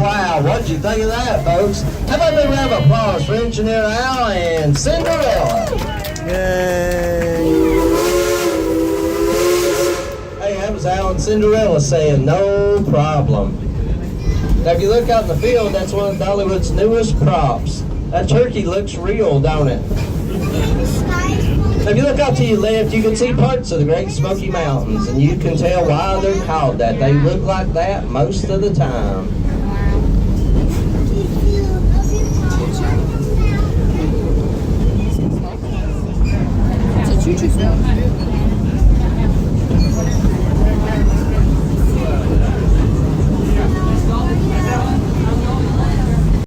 Wow, what'd you think of that, folks? How about a round of applause for Engineer Al and Cinderella? Yay! Hey, that was Al and Cinderella saying no problem. Now, if you look out in the field, that's one of Dollywood's newest props. That turkey looks real, don't it? Now, if you look out to your left, you can see parts of the Great Smoky Mountains, and you can tell why they're called that. They look like that most of the time.